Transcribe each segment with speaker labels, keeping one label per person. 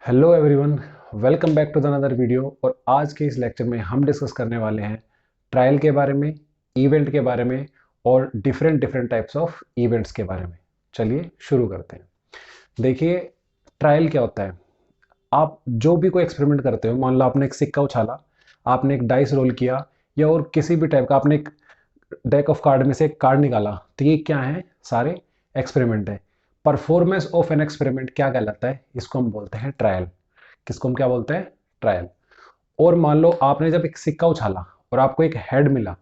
Speaker 1: Hello everyone, welcome back to the another video. और आज के इस लेक्चर में हम डिस्कस करने वाले हैं ट्रायल के बारे में, इवेंट के बारे में और different different types of events के बारे में। चलिए शुरू करते हैं। देखिए, ट्रायल क्या होता है। आप जो भी कोई एक्सपेरिमेंट करते हो, मान लो आपने एक सिक्का उछाला, आपने एक डाइस रोल किया या और किसी भी टाइप का आपने एक डेक ऑफ कार्ड में से एक कार्ड निकाला, तो ये क्या है? सारे एक्सपेरिमेंट है। परफॉर्मेंस ऑफ एन एक्सपेरिमेंट क्या कहलाता है? इसको हम बोलते हैं ट्रायल। किसको हम क्या बोलते हैं? ट्रायल। और मान लो आपने जब एक सिक्का उछाला और आपको एक हेड मिला,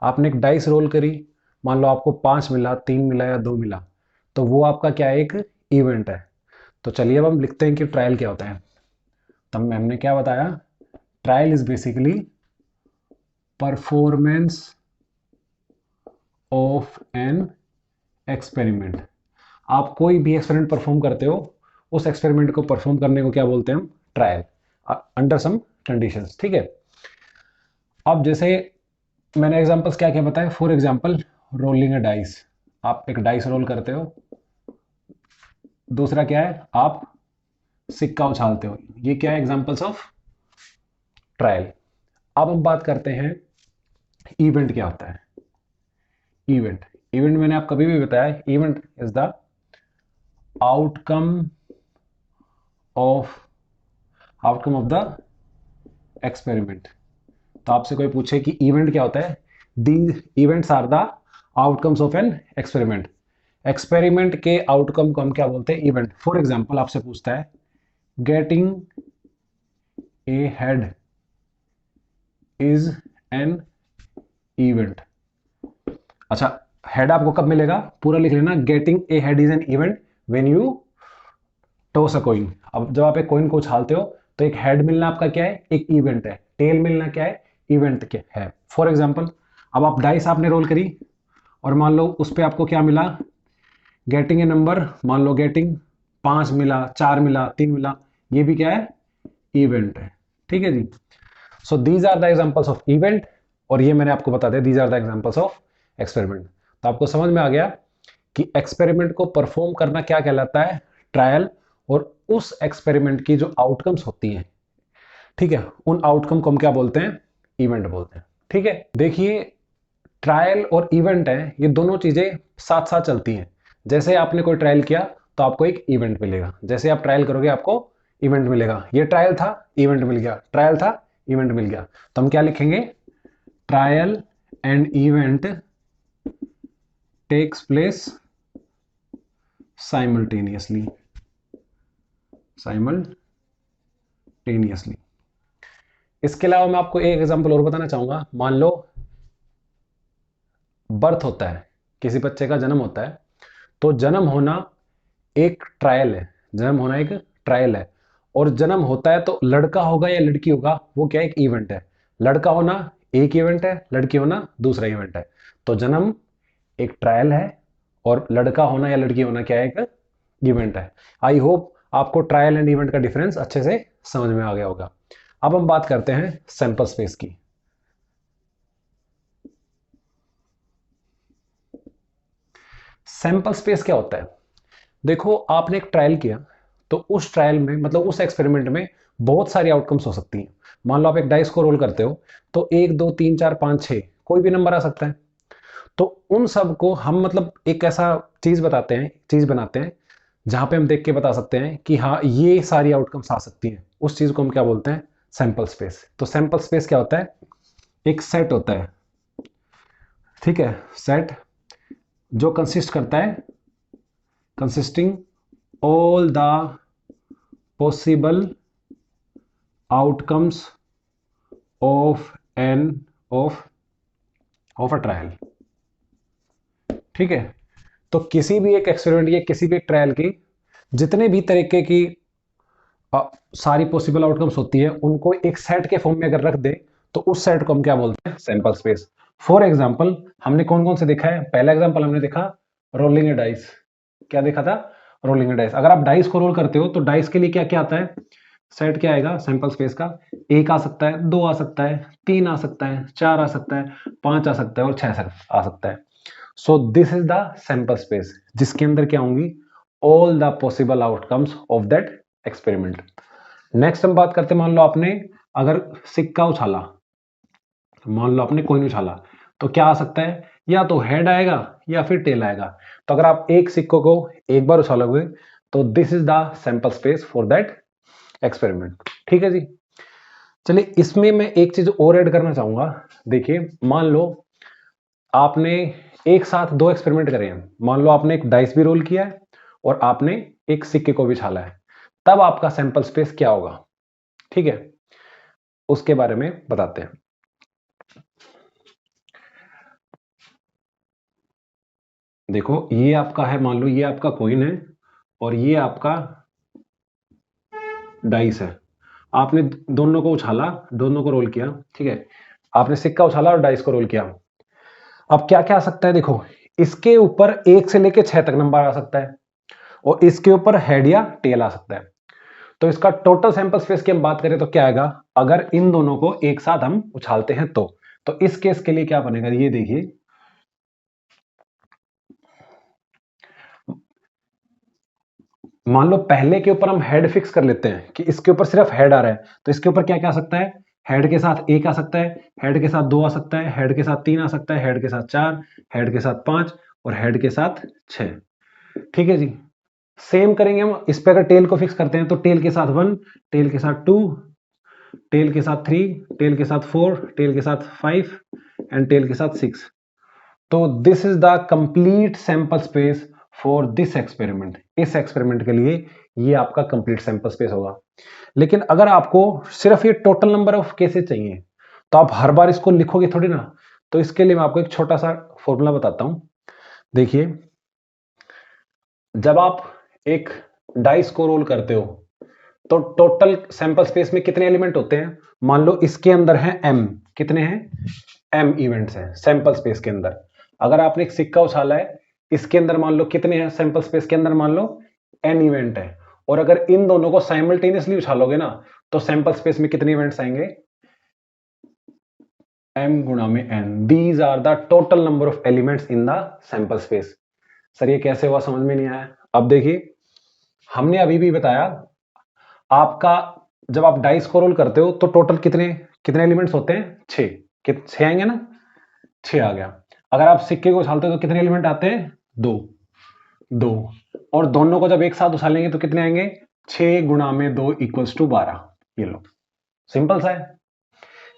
Speaker 1: आपने एक डाइस रोल करी, मान लो आपको 5 मिला, 3 मिला या 2 मिला, तो वो आपका क्या है? एक इवेंट है। तो चलिए अब हम लिखते हैं कि ट्रायल क्या होता है। तब मैम ने क्या बताया? Trial is basically performance of an experiment. आप कोई भी एक्सपेरिमेंट परफॉर्म करते हो, उस एक्सपेरिमेंट को परफॉर्म करने को क्या बोलते हैं हम? Trial, under some conditions. ठीक है। अब जैसे मैंने एग्जांपल्स क्या क्या बताए। For example, rolling a dice, आप एक डाइस रोल करते हो। दूसरा क्या है? आप सिक्का उछालते हो। ये क्या है? Examples of trial. अब हम बात करते हैं इवेंट क्या होता है। इवेंट इवेंट मैंने आप कभी भी बताया, event is the outcome of the experiment. तो आपसे कोई पूछे कि इवेंट क्या होता है, these events are the outcomes of an experiment. Experiment के आउटकम को हम क्या बोलते हैं? इवेंट। फॉर एग्जांपल, आपसे पूछता है getting a head is an event. अच्छा, हेड आपको कब मिलेगा? पूरा लिख लेना। Getting a head is an event when you toss a coin. अब जब आप एक कॉइन को उछालते हो तो एक हेड मिलना आपका क्या है? एक इवेंट है। टेल मिलना क्या है? इवेंट क्या है। फॉर एग्जांपल, अब आप डाइस आपने रोल करी और मान लो उस पर आपको क्या मिला? Getting a number. मान लो गेटिंग 5 मिला, 4 मिला, 3 मिला, ये भी क्या है? इवेंट है। ठीक है जी। So these are the examples of event, और ये मैंने आपको बता दिया, these are the examples of experiment. तो आपको समझ में आ गया कि एक्सपेरिमेंट को परफॉर्म करना क्या कहलाता है? ट्रायल। और उस एक्सपेरिमेंट की जो आउटकम्स होती हैं, ठीक है, उन आउटकम को हम क्या बोलते हैं? इवेंट बोलते हैं। ठीक है। देखिए, ट्रायल और इवेंट है, ये दोनों चीजें साथ साथ चलती हैं। जैसे आपने कोई ट्रायल किया तो आपको एक इवेंट मिलेगा, जैसे आप ट्रायल करोगे आपको इवेंट मिलेगा। ये ट्रायल था, इवेंट मिल गया, ट्रायल था, इवेंट मिल गया। तो हम क्या लिखेंगे? Trial and event takes place simultaneously. इसके अलावा मैं आपको एक एग्जांपल और बताना चाहूंगा। मान लो बर्थ होता है, किसी बच्चे का जन्म होता है, तो जन्म होना एक ट्रायल है। जन्म होना एक ट्रायल है। और जन्म होता है तो लड़का होगा या लड़की होगा, वो क्या? एक इवेंट है। लड़का होना एक इवेंट है, लड़की होना दूसरा इवेंट है। तो जन्म एक ट्रायल है और लड़का होना या लड़की होना क्या है? एक इवेंट है। आई होप आपको ट्रायल एंड इवेंट का डिफरेंस अच्छे से समझ में आ गया होगा। अब हम बात करते हैं सैंपल स्पेस की। सैंपल स्पेस क्या होता है? देखो, आपने एक ट्रायल किया, तो उस ट्रायल में, मतलब उस एक्सपेरिमेंट में बहुत सारी आउटकम्स हो सकती हैं। मान लो आप एक डाइस को रोल करते हो, तो 1 2 3 4 5 6 कोई भी नंबर आ सकता है। तो उन सब को हम मतलब एक ऐसा चीज बताते हैं, चीज बनाते हैं, जहां पे हम देख के बता सकते हैं कि हाँ, ये सारी आउटकम्स आ सकती हैं। उस चीज को हम क्या बोलते हैं? Sample space. तो सैंपल स्पेस क्या होता है? एक सेट होता है। ठीक है। सेट जो कंसिस्ट करता है, consisting all the possible outcomes of an of a trial. ठीक है। तो किसी भी एक एक्सपेरिमेंट या किसी भी एक ट्रायल की जितने भी तरीके की सारी पॉसिबल आउटकम्स होती है, उनको एक सेट के फॉर्म में अगर रख दे, तो उस सेट को हम क्या बोलते हैं? Sample space. फॉर एग्जांपल, हमने कौन कौन से देखा है? पहला एग्जांपल हमने देखा रोलिंग ए डाइस। क्या देखा था? Rolling a dice. अगर आप डाइस को रोल करते हो तो डाइस के लिए क्या क्या आता है? सेट क्या आएगा सैंपल स्पेस का? 1 आ सकता है, 2 आ सकता है, 3 आ सकता है, 4 आ सकता है, 5 आ सकता है और 6 आ सकता है। So this is the sample space, जिसके अंदर क्या होंगी? All the possible outcomes of that experiment. Next हम बात करते हैं, मान लो आपने अगर सिक्का उछाला, मान लो आपने कॉइन उछाला, तो क्या आ सकता है, या तो हेड आएगा या फिर टेल आएगा। तो अगर आप एक सिक्कों को एक बार उछालोगे तो this is the sample space for that experiment. ठीक है जी। चलिए इसमें मैं एक चीज और ऐड करना चाहूंगा। देखिए मान लो आपने एक साथ दो एक्सपेरिमेंट करे हैं, मान लो आपने एक डाइस भी रोल किया है और आपने एक सिक्के को भी छाला है, तब आपका सैंपल स्पेस क्या होगा। ठीक है, उसके बारे में बताते हैं। देखो ये आपका है, मान लो ये आपका कॉइन है और ये आपका डाइस है। आपने दोनों को उछाला, दोनों को रोल किया, ठीक है, आपने सिक्का उछाला और डाइस को रोल किया। अब क्या क्या आ सकता है, देखो इसके ऊपर 1 से लेके 6 तक नंबर आ सकता है और इसके ऊपर हेड या टेल आ सकता है। तो इसका टोटल सैंपल स्पेस की हम बात करें तो क्या आएगा, अगर इन दोनों को एक साथ हम उछालते हैं तो इस केस के लिए क्या बनेगा, ये देखिए मान लो पहले के ऊपर हम हेड फिक्स कर लेते हैं कि इसके ऊपर सिर्फ हेड आ रहा है, तो इसके ऊपर क्या क्या आ सकता है, हेड के साथ 1 आ सकता है, हेड के साथ 2 आ सकता है, हेड के साथ 3 आ सकता है, हेड के साथ 4, हेड के साथ 5 और हेड के साथ 6। ठीक है जी। सेम करेंगे हम इस पे, अगर टेल को फिक्स करते हैं तो टेल के साथ 1, टेल के साथ 2, टेल के साथ 3, टेल के साथ 4, टेल के साथ 5 एंड टेल के साथ 6। तो this is the complete sample space for this experiment. इस एक्सपेरिमेंट के लिए ये आपका कंप्लीट सैंपल स्पेस होगा। लेकिन अगर आपको सिर्फ ये टोटल नंबर ऑफ केसेस चाहिए तो आप हर बार इसको लिखोगे थोड़ी ना। तो इसके लिए मैं आपको एक छोटा सा फॉर्मूला बताता हूं। देखिए जब आप एक डाइस को रोल करते हो तो टोटल सैंपल स्पेस में कितने एलिमेंट होते हैं, मान लो इसके अंदर है m, कितने हैं, m इवेंट्स हैं सैंपल स्पेस के अंदर। अगर आपने एक सिक्का उछाला है, इसके अंदर मान लो कितने हैं सैंपल स्पेस के अंदर, मान लो n इवेंट है। और अगर इन दोनों को साइमल्टेनियसली उछालोगे ना तो सैंपल स्पेस में कितने इवेंट्स आएंगे, m गुणा में n। These are the total number of elements in the sample space. Sir ये कैसे हुआ, समझ में नहीं आया। अब देखिए हमने अभी भी बताया आपका जब आप डाइस को रोल करते हो तो टोटल कितने कितने एलिमेंट्स होते हैं, 6। 6 आएंगे ना, 6 आ गया। अगर आप सिक्के को उछालते हो तो कितने एलिमेंट आते हैं, 2। और दोनों को जब एक साथ उछालेंगे तो कितने आएंगे, 6 गुणा में 2 इक्वल्स टू 12। ये लो सिंपल सा है।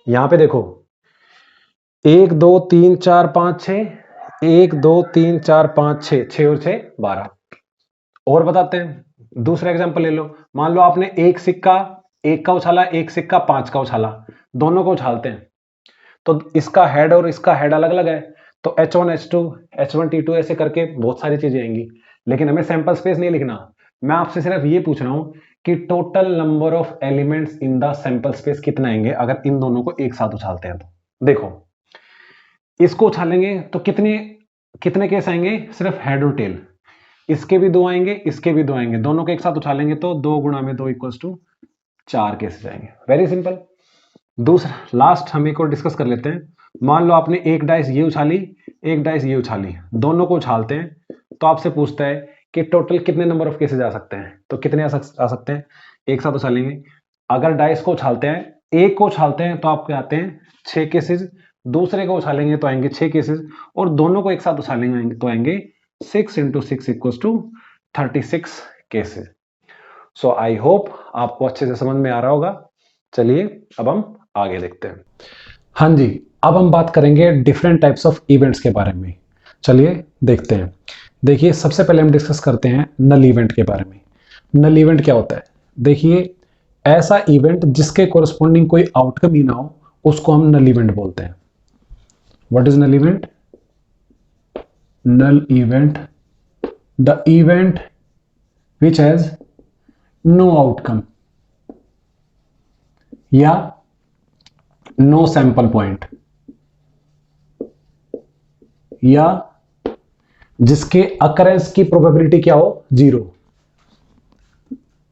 Speaker 1: यहां पे देखो 1 2 3 4 5 6, 1 2 3 4 5 6, 6 और 6 12। और बताते हैं, दूसरा एग्जांपल ले लो। मान लो आपने एक सिक्का 1 का उछाला, एक सिक्का 5 का उछाला, दोनों को उछालते हैं तो इसका हेड और इसका हेड अलग अलग है। तो H1 H2 H1 T2 ऐसे करके बहुत सारी चीजें आएंगी। लेकिन हमें सैंपल स्पेस नहीं लिखना, मैं आपसे सिर्फ ये पूछ रहा हूं कि total number of elements in the sample space कितना आएंगे अगर इन दोनों को एक साथ उछालते हैं। तो देखो इसको उछालेंगे तो कितने कितने केस आएंगे, सिर्फ हेड और टेल। इसके भी 2 आएंगे, इसके भी 2 आएंगे, दोनों को एक साथ उछालेंगे तो 2 गुणा में 2 इक्वल्स टू 4 केसेस आएंगे। Very simple. दूसरा लास्ट हम एक और डिस्कस कर लेते हैं। मान लो आपने एक डाइस ये उछाली, एक डाइस ये उछाली, दोनों को उछालते हैं तो आपसे पूछता है कि टोटल कितने नंबर ऑफ केसेस आ सकते हैं। तो कितने आ सकते हैं, एक साथ उछालेंगे। अगर डाइस को उछालते हैं, एक को उछालते हैं तो आपके आते हैं 6 केसेस, दूसरे को उछालेंगे तो आएंगे 6 केसेस, और दोनों को एक साथ उछालेंगे तो आएंगे 6 × 6 equals to 36 cases. So I hope आपको अच्छे से समझ में आ रहा होगा। चलिए अब हम आगे देखते हैं। हाँ जी, अब हम बात करेंगे डिफरेंट टाइप्स ऑफ इवेंट्स के बारे में। चलिए देखते हैं। देखिए सबसे पहले हम डिस्कस करते हैं नल इवेंट के बारे में। नल इवेंट क्या होता है, देखिए ऐसा इवेंट जिसके कोरस्पॉन्डिंग कोई आउटकम ही ना हो उसको हम नल इवेंट बोलते हैं। What is null event, null event the event which has no outcome या no sample point या जिसके अकरेंस की प्रोबेबिलिटी क्या हो, 0,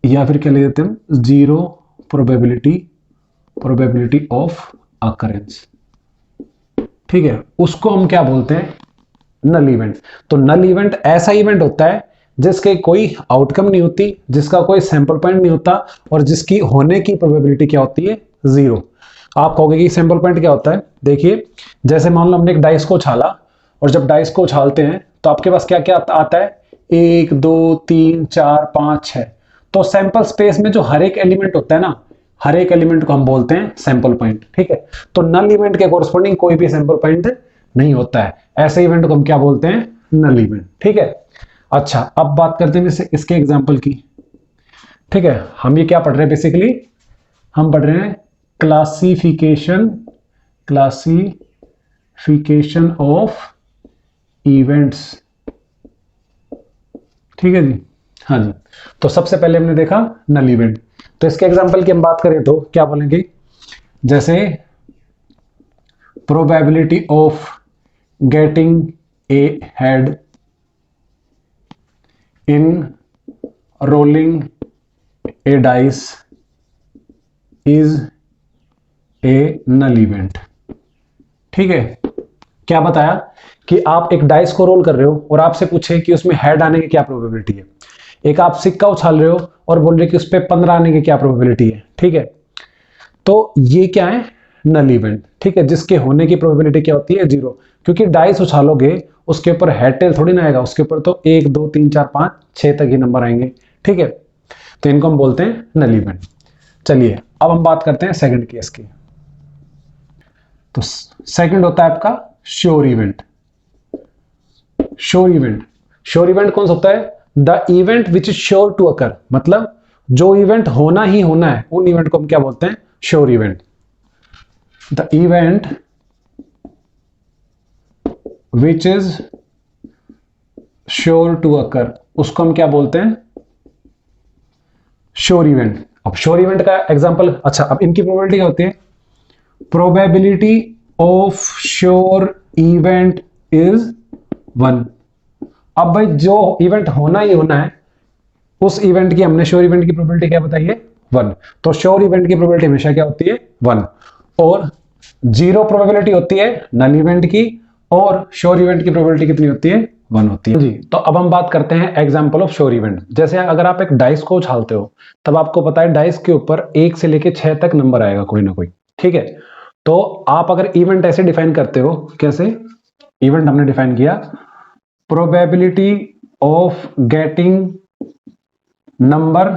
Speaker 1: या फिर क्या ले देते हैं, 0 प्रोबेबिलिटी ऑफ अकरेंस। ठीक है, उसको हम क्या बोलते हैं, नल इवेंट। तो नल इवेंट ऐसा इवेंट होता है जिसके कोई आउटकम नहीं होती, जिसका कोई सैंपल पॉइंट नहीं होता और जिसकी होने की प्रोबेबिलिटी क्या होती है, जीरो। आप कहोगे कि सैंपल पॉइंट क्या होता है? देखिए, जैसे मान लो हमने एक डाइस को उछाला, और जब डाइस को उछालते हैं तो आपके पास क्या क्या आता है, 1 2 3 4 5 6। तो सैंपल स्पेस में जो हर एक एलिमेंट होता है ना, हर एक एलिमेंट को हम बोलते हैं सैंपल पॉइंट, ठीक है। तो नल इवेंट के कोरस्पॉन्डिंग कोई भी सैंपल पॉइंट नहीं होता है, ऐसे इवेंट को हम क्या बोलते हैं, नल इवेंट, ठीक है। अच्छा, अब बात करते हैं इसके एग्जांपल की, ठीक है। हम ये क्या पढ़ रहे हैं, बेसिकली हम पढ़ रहे हैं क्लासिफिकेशन ऑफ इवेंट्स, ठीक है जी। हाँ जी, तो सबसे पहले हमने देखा नल इवेंट। तो इसके एग्जांपल की हम बात करें तो क्या बोलेंगे, जैसे probability of getting a head in rolling a dice is a null event, ठीक है। क्या बताया कि आप एक डाइस को रोल कर रहे हो और आपसे पूछे कि उसमें हेड आने की क्या प्रोबेबिलिटी है। एक आप सिक्का उछाल रहे हो और बोल रहे कि उस पर 15 आने की क्या प्रोबेबिलिटी है, ठीक है। तो ये क्या है, नल इवेंट, ठीक है, जिसके होने की प्रोबेबिलिटी क्या होती है, जीरो। क्योंकि डाइस उछालोगे उसके ऊपर हेड टेल थोड़ी ना आएगा, उसके ऊपर तो 1 2 3 4 5 6 तक ही नंबर आएंगे, ठीक है। तो इनको हम बोलते हैं नल इवेंट। चलिए अब हम बात करते हैं सेकंड केस की। तो सेकंड होता है आपका श्योर इवेंट। श्योर इवेंट कौन सा होता है, the event which is sure to occur, मतलब जो इवेंट होना ही होना है, उन इवेंट को हम क्या बोलते हैं, sure event. The event which is sure to occur, उसको हम क्या बोलते हैं, श्योर इवेंट। अब श्योर इवेंट का एग्जांपल, अच्छा अब इनकी प्रोबेबिलिटी क्या होती है, probability of sure event is 1। अब भाई जो इवेंट होना ही होना है, उस इवेंट की हमने श्योर इवेंट की प्रोबेबिलिटी क्या बताई है, 1। तो श्योर इवेंट की प्रोबेबिलिटी हमेशा क्या होती है, 1। और 0 प्रोबेबिलिटी होती है नल इवेंट की, और श्योर इवेंट की प्रोबेबिलिटी कितनी होती है, 1 होती है जी। तो अब हम बात करते हैं एग्जांपल ऑफ श्योर इवेंट। जैसे अगर आप एक डाइस को उछालते हो, तब आपको पता है डाइस के ऊपर 1 से लेके 6 तक नंबर आएगा कोई ना कोई, ठीक है। तो आप अगर इवेंट ऐसे डिफाइन करते हो, कैसे इवेंट हमने डिफाइन किया, probability of getting number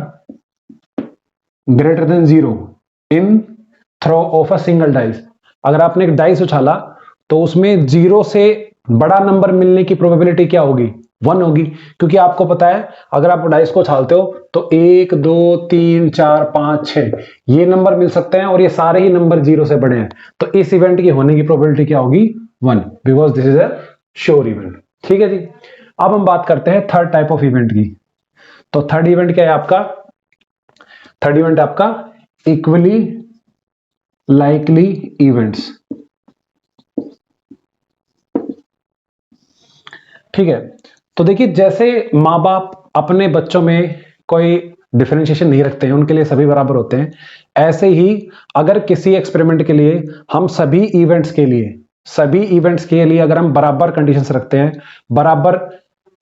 Speaker 1: greater than 0 in throw of a single dice. अगर आपने एक डाइस उछाला तो उसमें 0 से बड़ा नंबर मिलने की प्रोबेबिलिटी क्या होगी, 1 होगी। क्योंकि आपको पता है अगर आप डाइस को उछालते हो तो 1 2 3 4 5 6 ये नंबर मिल सकते हैं, और ये सारे ही नंबर 0 से बड़े हैं। तो इस इवेंट की होने की प्रोबेबिलिटी क्या होगी, 1, because this is a sure event, ठीक है जी। अब हम बात करते हैं थर्ड टाइप ऑफ इवेंट की। तो थर्ड इवेंट क्या है आपका, थर्ड इवेंट आपका इक्वली लाइकली इवेंट्स, ठीक है। तो देखिए, जैसे माँ बाप अपने बच्चों में कोई डिफरेंशिएशन नहीं रखते हैं, उनके लिए सभी बराबर होते हैं, ऐसे ही अगर किसी एक्सपेरिमेंट के लिए हम सभी इवेंट्स के लिए अगर हम बराबर कंडीशंस रखते हैं, बराबर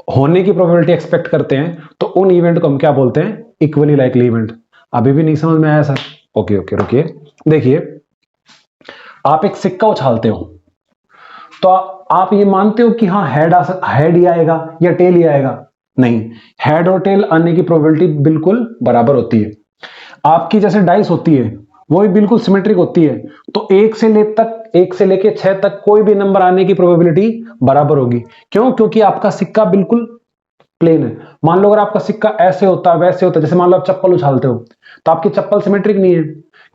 Speaker 1: होने की प्रोबेबिलिटी एक्सपेक्ट करते हैं, तो उन इवेंट को हम क्या बोलते हैं, इक्वली लाइकली इवेंट। अभी भी नहीं समझ में आया सर? ओके रुकिए। देखिए, आप एक सिक्का उछालते हो तो आप ये मानते हो कि हाँ हेड ही आएगा या टेल ही आएगा? नहीं, हेड और टेल आने की प्रोबेबिलिटी बिल्कुल बराबर होती है। आपकी जैसे डाइस होती है वो भी बिल्कुल सिमेट्रिक होती है, तो 1 से लेके 6 तक कोई भी नंबर आने की प्रोबेबिलिटी बराबर होगी। क्यों? क्योंकि आपका सिक्का बिल्कुल प्लेन है। मान लो अगर आपका सिक्का ऐसे होता वैसे होता, जैसे मान लो आप चप्पल उछालते हो तो आपकी चप्पल सिमेट्रिक नहीं है,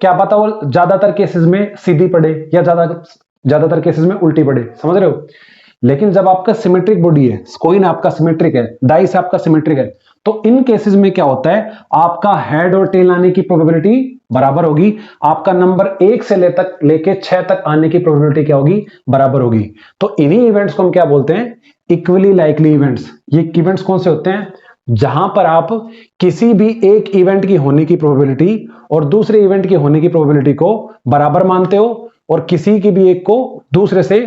Speaker 1: क्या पता वो ज्यादातर केसेस में सीधी पड़े या ज्यादातर केसेस में उल्टी पड़े, समझ रहे हो। लेकिन जब आपका सिमेट्रिक बॉडी है, कोइन आपका सिमेट्रिक है, डाइस आपका सिमेट्रिक है, तो इन केसेस में क्या होता है, आपका हेड और टेल आने की प्रोबेबिलिटी बराबर होगी, आपका नंबर 1 से लेके 6 तक आने की प्रोबेबिलिटी क्या होगी, बराबर होगी। तो इन्हीं इवेंट्स को हम क्या बोलते हैं, इक्वली लाइकली इवेंट्स। ये इवेंट्स कौन से होते हैं, जहां पर आप किसी भी एक इवेंट की होने की प्रोबेबिलिटी और दूसरे इवेंट की होने की प्रोबेबिलिटी को बराबर मानते हो, और किसी की भी एक को दूसरे से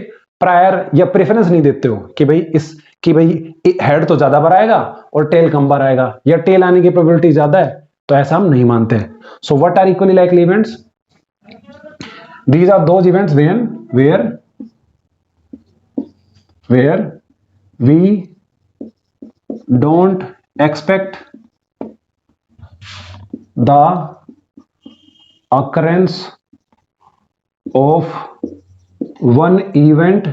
Speaker 1: प्रायर या प्रेफरेंस नहीं देते हो कि भाई इस कि भाई हेड तो ज्यादा बार आएगा और टेल कम बार आएगा, या टेल आने की प्रोबेबिलिटी ज्यादा है, तो ऐसा हम नहीं मानते हैं। So what are equally likely events? These are those events where we don't expect the occurrence of one event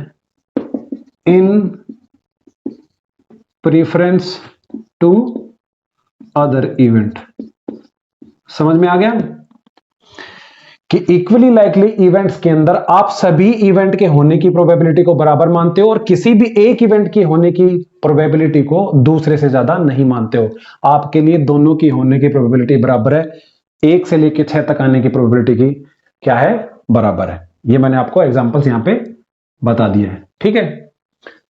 Speaker 1: in preference to other event। समझ में आ गया कि इक्वली लाइकली इवेंट्स के अंदर आप सभी इवेंट के होने की प्रोबेबिलिटी को बराबर मानते हो और किसी भी एक इवेंट की होने की प्रोबेबिलिटी को दूसरे से ज्यादा नहीं मानते हो। आपके लिए दोनों की होने की प्रोबेबिलिटी बराबर है, 1 से लेकर 6 तक आने की प्रोबेबिलिटी की क्या है, बराबर है। ये मैंने आपको एग्जांपल्स यहां पे बता दिए हैं, ठीक है।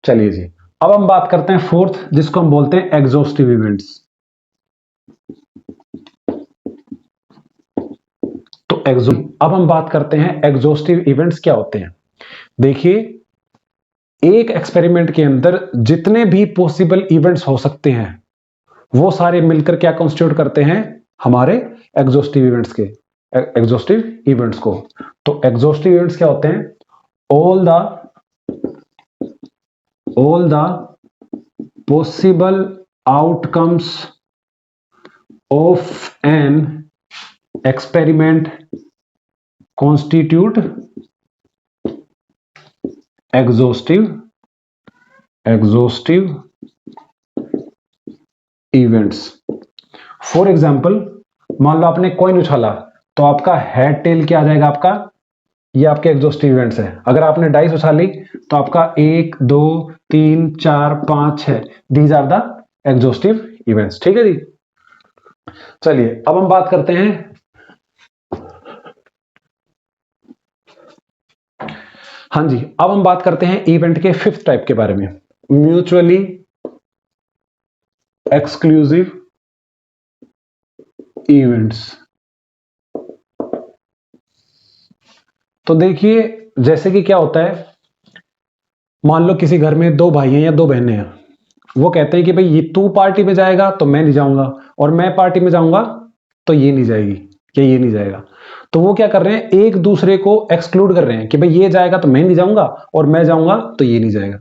Speaker 1: चलिए जी, अब हम बात करते हैं फोर्थ, जिसको हम बोलते हैं एग्जॉस्टिव इवेंट्स। तो अब हम बात करते हैं एग्जॉस्टिव इवेंट्स क्या होते हैं। देखिए, एक एक्सपेरिमेंट के अंदर जितने भी पॉसिबल इवेंट्स हो सकते हैं वो सारे मिलकर क्या कंस्टिट्यूट करते हैं, हमारे एग्जॉस्टिव इवेंट्स के, एग्जॉस्टिव इवेंट्स को। तो एग्जॉस्टिव इवेंट्स क्या होते हैं? All the possible outcomes of an experiment constitute exhaustive events। For example, मान लो आपने कॉइन उछाला, तो आपका हेड टेल क्या आ जाएगा आपका, ये आपके एग्जॉस्टिव इवेंट्स है। अगर आपने डाइस उछाली तो आपका 1 2 3 4 5 6, these are the exhaustive events, ठीक है जी। चलिए अब हम बात करते हैं हाँ जी, अब हम बात करते हैं इवेंट के 5th टाइप के बारे में, म्यूचुअली एक्सक्लूसिव इवेंट्स। तो देखिए, जैसे कि क्या होता है, मान लो किसी घर में 2 भाई हैं या 2 बहनें हैं, वो कहते हैं कि भाई ये तू पार्टी में जाएगा तो मैं नहीं जाऊंगा, और मैं पार्टी में जाऊंगा तो ये नहीं जाएगी या ये नहीं जाएगा। तो वो क्या कर रहे हैं, एक दूसरे को एक्सक्लूड कर रहे हैं कि भाई ये जाएगा तो मैं नहीं जाऊंगा और मैं जाऊंगा तो ये नहीं जाएगा,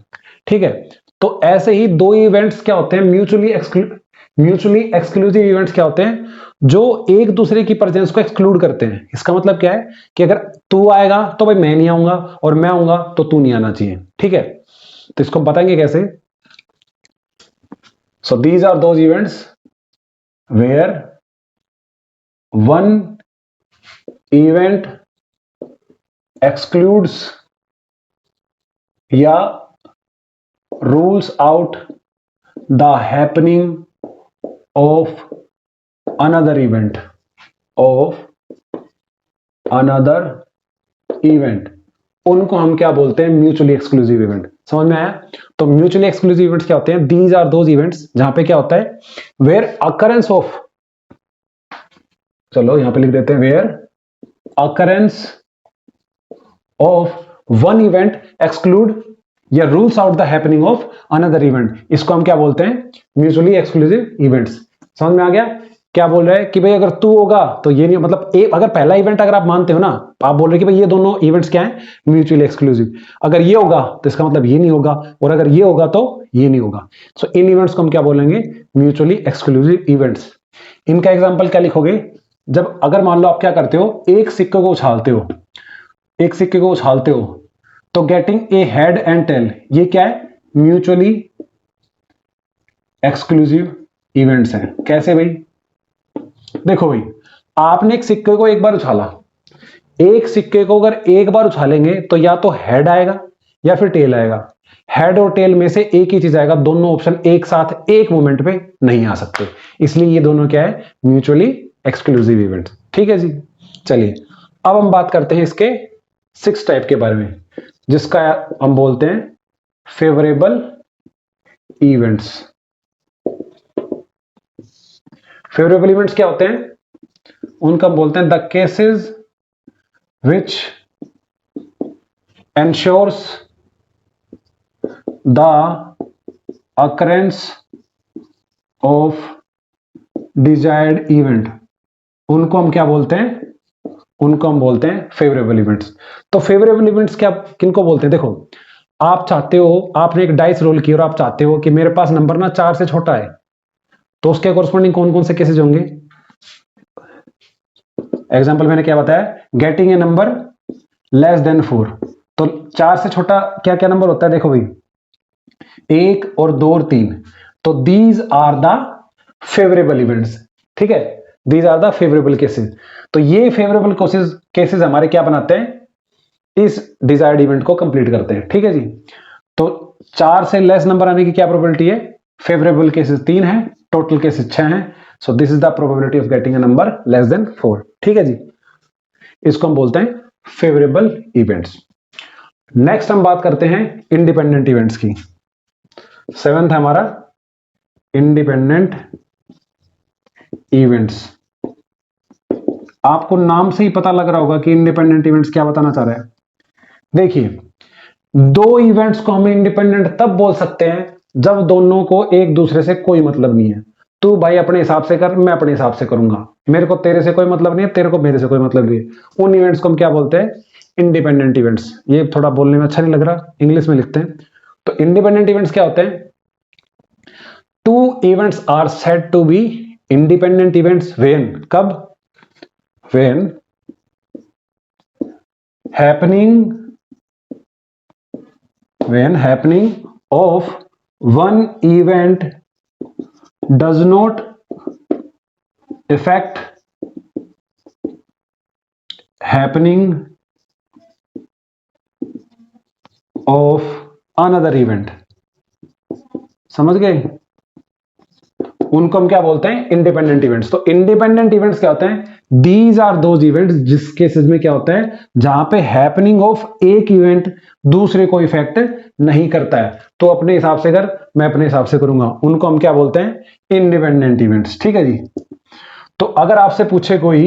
Speaker 1: ठीक है। तो ऐसे ही 2 इवेंट्स क्या होते हैं, म्यूचुअली एक्सक्लूसिव इवेंट्स क्या होते हैं, जो एक दूसरे की प्रेजेंस को एक्सक्लूड करते हैं। इसका मतलब क्या है कि अगर तू आएगा तो भाई मैं नहीं आऊंगा, और मैं आऊंगा तो तू नहीं आना चाहिए, ठीक है। तो इसको बताएंगे कैसे। So these are those events where one event excludes या rules out the happening of another event उनको हम क्या बोलते हैं, म्यूचुअली एक्सक्लूसिव इवेंट। समझ में आया? तो म्यूचुअली एक्सक्लूसिव इवेंट्स क्या होते हैं, दीज आर दोज इवेंट्स जहां पे क्या होता है, वेयर अकरेंस ऑफ, चलो यहां पे लिख देते हैं, where occurrence of one event exclude या rules out the happening of another event. इसको हम क्या बोलते हैं, म्यूचुअली एक्सक्लूसिव इवेंट्स। समझ में आ गया? क्या बोल रहे हैं कि भाई अगर तू होगा तो ये नहीं, मतलब अगर पहला इवेंट अगर आप मानते हो ना, आप बोल रहे हो कि भाई ये दोनों इवेंट्स क्या है, म्यूचुअली एक्सक्लूसिव। अगर ये होगा तो इसका मतलब ये नहीं होगा, और अगर ये होगा तो ये नहीं होगा। सो इन इवेंट्स को हम क्या बोलेंगे, म्यूचुअली एक्सक्लूसिव इवेंट्स। इनका एग्जाम्पल क्या लिखोगे, जब अगर मान लो आप क्या करते हो, एक सिक्के को उछालते हो तो getting a head and tail, ये क्या है, म्यूचुअली एक्सक्लूसिव इवेंट्स हैं। कैसे भाई, देखो भाई, आपने एक सिक्के को एक बार उछाला, एक सिक्के को अगर एक बार उछालेंगे तो या तो हेड आएगा या फिर टेल आएगा। हेड और टेल में से एक ही चीज आएगा, दोनों ऑप्शन एक साथ एक मोमेंट पे नहीं आ सकते, इसलिए ये दोनों क्या है, म्यूचुअली एक्सक्लूसिव इवेंट्स, ठीक है जी। चलिए अब हम बात करते हैं इसके 6 टाइप के बारे में, जिसका हम बोलते हैं फेवरेबल इवेंट्स। फेवरेबल इवेंट्स क्या होते हैं, उनका बोलते हैं the cases which ensures the occurrence of desired event, उनको हम क्या बोलते हैं? उनको हम बोलते हैं फेवरेबल इवेंट्स। तो फेवरेबल इवेंट्स क्या किनको बोलते हैं? देखो, आप चाहते हो, आपने एक डाइस रोल की और आप चाहते हो कि मेरे पास नंबर ना 4 से छोटा है, तो उसके कॉरस्पॉन्डिंग कौन कौन से केसेस होंगे? एग्जांपल मैंने क्या बताया? Getting a number less than 4। तो 4 से छोटा क्या क्या नंबर होता है? देखो भाई, 1 और 2 और 3। तो these are the favourable events, ठीक है, these are the favourable cases. तो ये फेवरेबल केसेस हमारे क्या बनाते हैं? इस डिजायर्ड इवेंट को कंप्लीट करते हैं, ठीक है जी। तो 4 से लेस नंबर आने की क्या प्रोबेबिलिटी है? फेवरेबल केसेस 3 है, टोटल केसेस 6 हैं। So this is the probability of getting a number less than 4, ठीक है जी। इसको हम बोलते हैं फेवरेबल इवेंट्स। नेक्स्ट हम बात करते हैं इंडिपेंडेंट इवेंट्स की। 7th है हमारा इंडिपेंडेंट इवेंट्स। आपको नाम से ही पता लग रहा होगा कि इंडिपेंडेंट इवेंट्स क्या बताना चाह रहा है। देखिए, दो इवेंट्स को हम इंडिपेंडेंट तब बोल सकते हैं जब दोनों को एक दूसरे से कोई मतलब नहीं है। तू भाई अपने हिसाब से कर, मैं अपने हिसाब से करूंगा, मेरे को तेरे से कोई मतलब नहीं है, तेरे को मेरे से कोई मतलब नहीं है। उन इवेंट्स को हम क्या बोलते हैं? Independent events. ये थोड़ा बोलने में अच्छा नहीं लग रहा, इंग्लिश में लिखते हैं। तो इंडिपेंडेंट इवेंट्स क्या होते हैं? Two events are said to be independent events when, कब? When happening of one event does not affect happening of another event। समझ गए? उनको हम क्या बोलते हैं? Independent events. तो इंडिपेंडेंट इवेंट्स क्या होते हैं? दीज आर दोज इवेंट्स जिस केसेस में क्या होता है, जहां पे हैपनिंग ऑफ एक इवेंट दूसरे को इफेक्ट नहीं करता है। तो अपने हिसाब से कर, मैं अपने हिसाब से करूंगा, उनको हम क्या बोलते हैं? इंडिपेंडेंट इवेंट्स, ठीक है जी। तो अगर आपसे पूछे कोई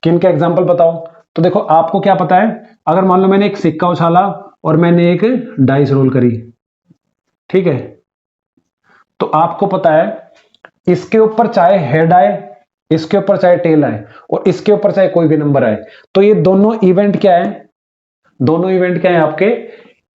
Speaker 1: कि इनका एग्जाम्पल बताओ, तो देखो आपको क्या पता है? अगर मान लो मैंने एक सिक्का उछाला और मैंने एक डाइस रोल करी, ठीक है, तो आपको पता है इसके ऊपर चाहे हेड आए, इसके ऊपर चाहे टेल आए, और इसके ऊपर चाहे कोई भी नंबर आए, तो ये दोनों इवेंट क्या है? दोनों इवेंट क्या है आपके?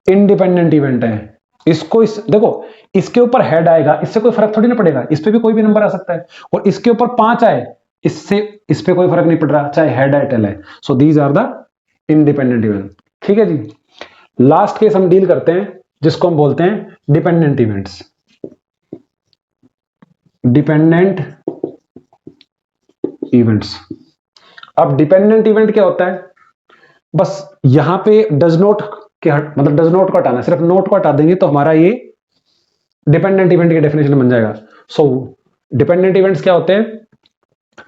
Speaker 1: इंडिपेंडेंट इवेंट है। इसको देखो, इसके ऊपर हेड आएगा, इससे कोई फर्क थोड़ी ना पड़ेगा, इस पे भी कोई भी नंबर आ सकता है। और इसके ऊपर 5 आए, इससे इस पे कोई फर्क नहीं पड़ रहा, चाहे हेड आए टेल आए। So these are the independent event, ठीक है जी। लास्ट केस हम डील करते हैं जिसको हम बोलते हैं डिपेंडेंट इवेंट्स। Dependent events. अब डिपेंडेंट इवेंट क्या होता है? बस यहां पे डज नॉट के मतलब डज नॉट को हटाना, सिर्फ नोट को हटा देंगे तो हमारा ये डिपेंडेंट इवेंट की डेफिनेशन बन जाएगा। सो डिपेंडेंट इवेंट्स क्या होते हैं?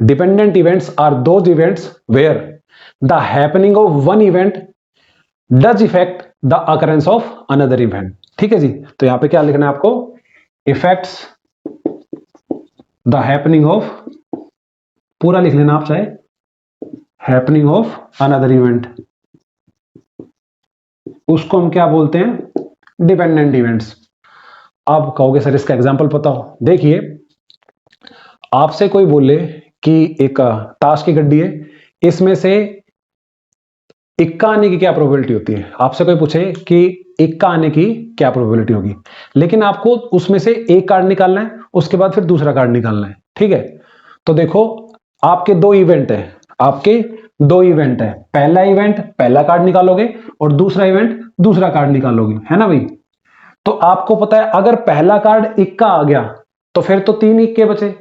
Speaker 1: Dependent events are those events where the happening of one event does affect the occurrence of another event, ठीक है जी। तो यहां पे क्या लिखना है आपको? इफेक्ट्स द हैपनिंग ऑफ, पूरा लिख लेना आप चाहे, हैपनिंग ऑफ अनदर इवेंट, उसको हम क्या बोलते हैं? Dependent events. आप कहोगे सर इसका एग्जांपल बताओ। देखिए, आपसे कोई बोले कि एक ताश की गड्डी है, इसमें से इक्का आने की क्या प्रोबेबिलिटी होती है? आपसे कोई पूछे कि इक्का आने की क्या प्रोबेबिलिटी होगी, लेकिन आपको उसमें से एक कार्ड निकालना है, उसके बाद फिर दूसरा कार्ड निकालना है, ठीक है। तो देखो, आपके दो इवेंट है, आपके दो इवेंट है। पहला इवेंट पहला कार्ड निकालोगे और दूसरा इवेंट दूसरा कार्ड निकालोगे, है ना भाई। तो आपको पता है अगर पहला कार्ड इक्का आ गया तो फिर तो 3 इक्के बचे,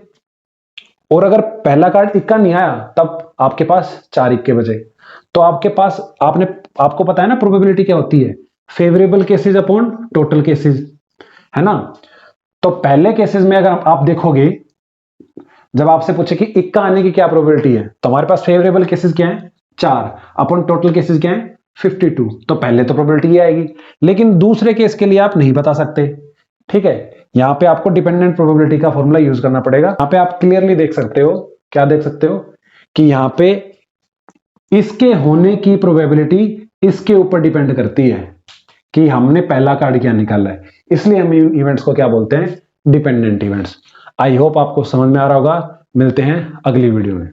Speaker 1: और अगर पहला कार्ड इक्का नहीं आया तब आपके पास 4 इक्के बचे। तो आपके पास आपको पता है ना प्रोबेबिलिटी क्या होती है? Favourable cases upon total cases, है ना। तो पहले केसेस में अगर आप देखोगे, जब आपसे पूछे कि इक्का आने की क्या प्रोबेबिलिटी है, तो हमारे पास फेवरेबल केसेस क्या है? 4 अपॉन टोटल केसेस क्या है? 52। तो पहले तो प्रोबेबिलिटी ये आएगी, लेकिन दूसरे केस के लिए आप नहीं बता सकते, ठीक है। यहां पे आपको डिपेंडेंट प्रोबेबिलिटी का फॉर्मूला यूज करना पड़ेगा। यहां पे आप क्लियरली देख सकते हो, क्या देख सकते हो कि यहां पे इसके होने की प्रोबेबिलिटी इसके ऊपर डिपेंड करती है कि हमने पहला कार्ड क्या निकाला है। इसलिए हम इन इवेंट्स को क्या बोलते हैं, डिपेंडेंट इवेंट्स। आई होप आपको समझ में आ रहा होगा। मिलते हैं अगली वीडियो में।